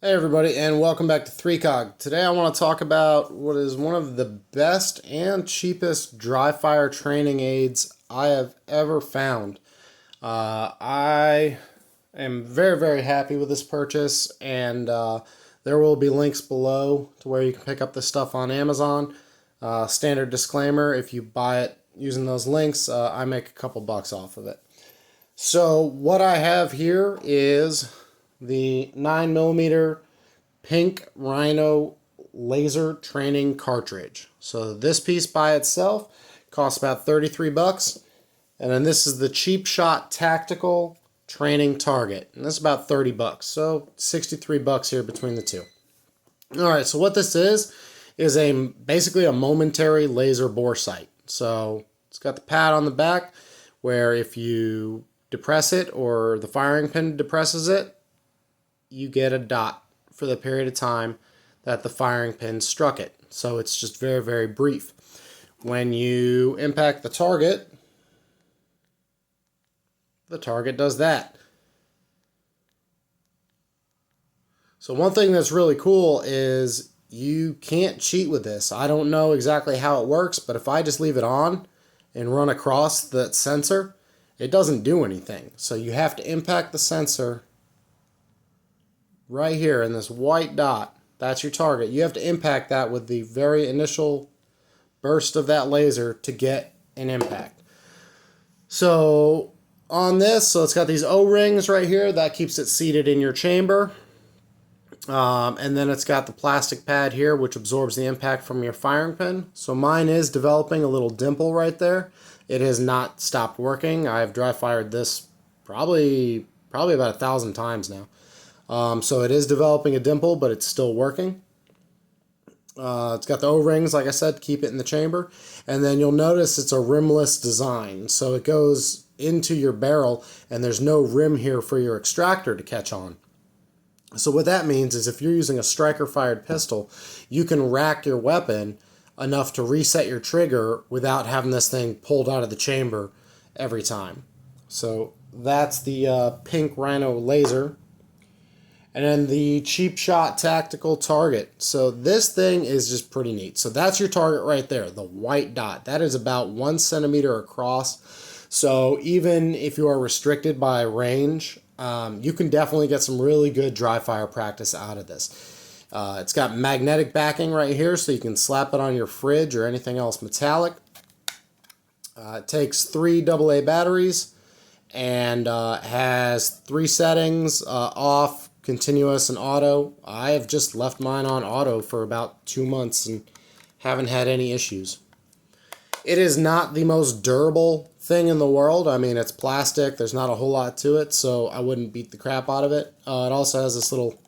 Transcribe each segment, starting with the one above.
Hey everybody, and welcome back to 3COG. Today I want to talk about what is one of the best and cheapest dry fire training aids I have ever found. I am very happy with this purchase, and there will be links below to where you can pick up this stuff on Amazon. Standard disclaimer, if you buy it using those links, I make a couple bucks off of it. So what I have here is the 9mm pink rhino laser training cartridge. So this piece by itself costs about 33 bucks. And then this is the Cheapshot tactical training target. And this is about 30 bucks. So 63 bucks here between the two. All right, so what this is basically a momentary laser bore sight. So it's got the pad on the back where if you depress it or the firing pin depresses it, you get a dot for the period of time that the firing pin struck it. So it's just very brief. When you impact the target does that. So one thing that's really cool is you can't cheat with this. I don't know exactly how it works, but if I just leave it on and run across that sensor, it doesn't do anything. So you have to impact the sensor right here in this white dot. That's your target. You have to impact that with the very initial burst of that laser to get an impact. So on this, so it's got these O-rings right here that keeps it seated in your chamber. And then it's got the plastic pad here which absorbs the impact from your firing pin. So mine is developing a little dimple right there. It has not stopped working. I've dry fired this probably about 1,000 times now. So it is developing a dimple, but it's still working. It's got the O-rings, like I said, to keep it in the chamber. And then you'll notice it's a rimless design. So it goes into your barrel, and there's no rim here for your extractor to catch on. So what that means is if you're using a striker-fired pistol, you can rack your weapon enough to reset your trigger without having this thing pulled out of the chamber every time. So that's the pink rhino laser. And then the Cheapshot tactical target. So this thing is just pretty neat. So that's your target right there, the white dot. That is about 1 centimeter across. So even if you are restricted by range, you can definitely get some really good dry fire practice out of this. It's got magnetic backing right here, so you can slap it on your fridge or anything else metallic. It takes 3 AA batteries and has 3 settings, off, continuous, and auto. I have just left mine on auto for about 2 months and haven't had any issues. It is not the most durable thing in the world. I mean, it's plastic. There's not a whole lot to it, so I wouldn't beat the crap out of it. It also has this little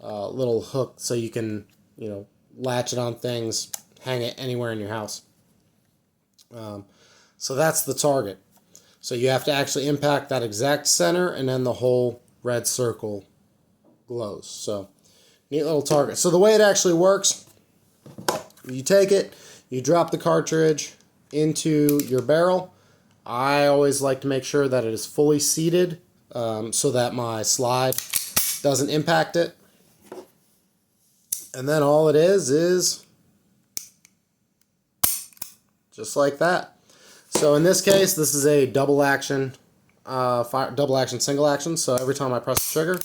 hook so you can, latch it on things, hang it anywhere in your house. So that's the target. So you have to actually impact that exact center, and then the whole red circle glows. So neat little target. So the way it actually works, you take it, you drop the cartridge into your barrel. I always like to make sure that it is fully seated so that my slide doesn't impact it. And then all it is just like that. So in this case, this is a double action single action. So every time I press the trigger,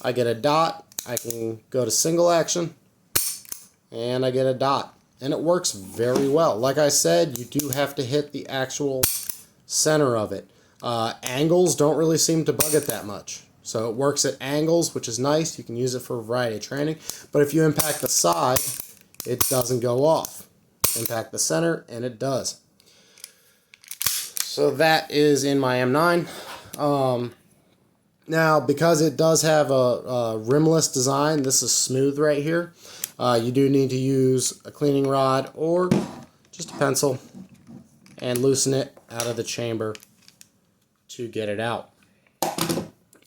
I get a dot. I can go to single action, and I get a dot. And it works very well. Like I said, you do have to hit the actual center of it. Angles don't really seem to bug it that much. So it works at angles, which is nice. You can use it for a variety of training. But if you impact the side, it doesn't go off. Impact the center, and it does. So that is in my M9. Now, because it does have a rimless design, this is smooth right here. You do need to use a cleaning rod or just a pencil and loosen it out of the chamber to get it out.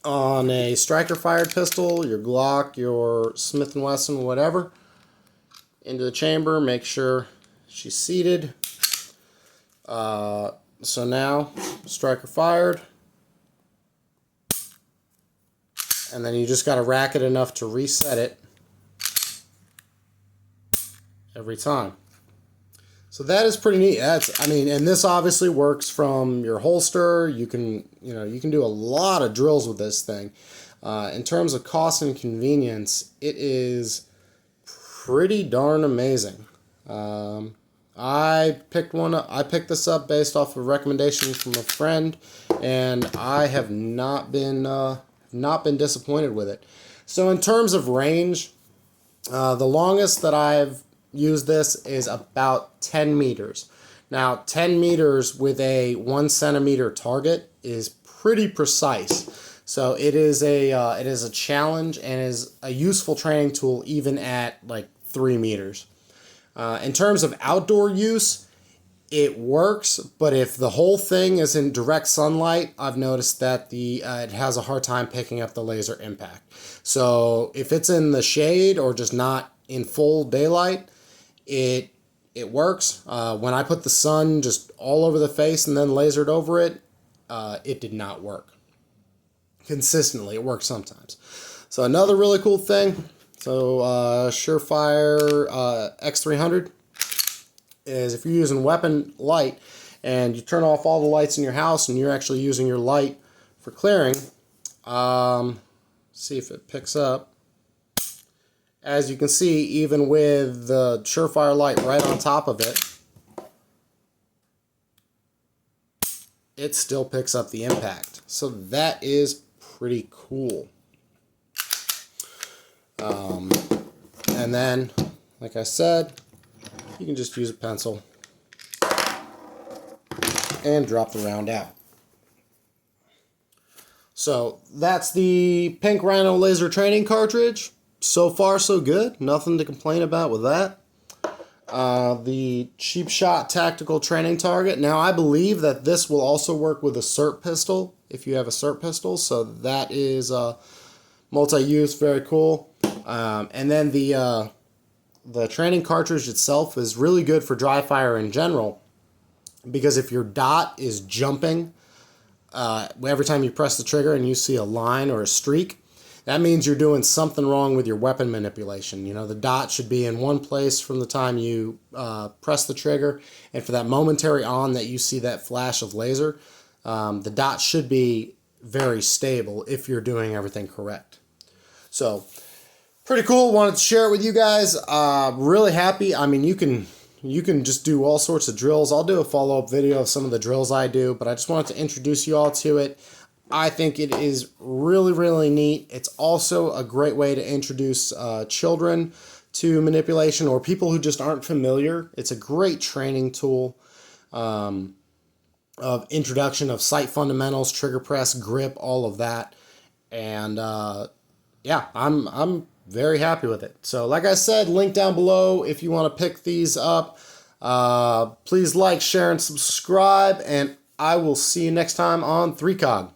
On a striker-fired pistol, your Glock, your Smith & Wesson, whatever, into the chamber, make sure she's seated. So now, striker fired, and then you just got to rack it enough to reset it every time. So that is pretty neat. I mean, and this obviously works from your holster. You can do a lot of drills with this thing. In terms of cost and convenience, it is pretty darn amazing. I picked this up based off of recommendations from a friend, and I have not been disappointed with it. So in terms of range, the longest that I've used this is about 10 meters. Now, 10 meters with a 1 centimeter target is pretty precise. So it is a challenge and is a useful training tool even at like 3 meters. In terms of outdoor use, it works, but if the whole thing is in direct sunlight, I've noticed that it has a hard time picking up the laser impact. So if it's in the shade or just not in full daylight, it works. When I put the sun just all over the face and then lasered over it, it did not work consistently. It works sometimes. So another really cool thing, Surefire X300 is if you're using weapon light and you turn off all the lights in your house and you're actually using your light for clearing, see if it picks up. As you can see, even with the Surefire light right on top of it, it still picks up the impact. So that is pretty cool. And then, like I said, you can just use a pencil and drop the round out. So that's the Pink Rhino laser training cartridge. So far, so good. Nothing to complain about with that. The Cheapshot tactical training target. Now, I believe that this will also work with a SIRT pistol, if you have a SIRT pistol. So that is multi-use, very cool. And then the training cartridge itself is really good for dry fire in general, because if your dot is jumping every time you press the trigger and you see a line or a streak, that means you're doing something wrong with your weapon manipulation. You know, the dot should be in one place from the time you press the trigger, and for that momentary on that you see that flash of laser, the dot should be very stable if you're doing everything correct. So, pretty cool. Wanted to share it with you guys. Really happy. I mean, you can just do all sorts of drills. I'll do a follow-up video of some of the drills I do, but I just wanted to introduce you all to it. I think it is really, really neat. It's also a great way to introduce children to manipulation or people who just aren't familiar. It's a great training tool of introduction of sight fundamentals, trigger press, grip, all of that. And yeah, I'm very happy with it. So like I said, link down below if you want to pick these up. Please like, share, and subscribe, and I will see you next time on 3COG.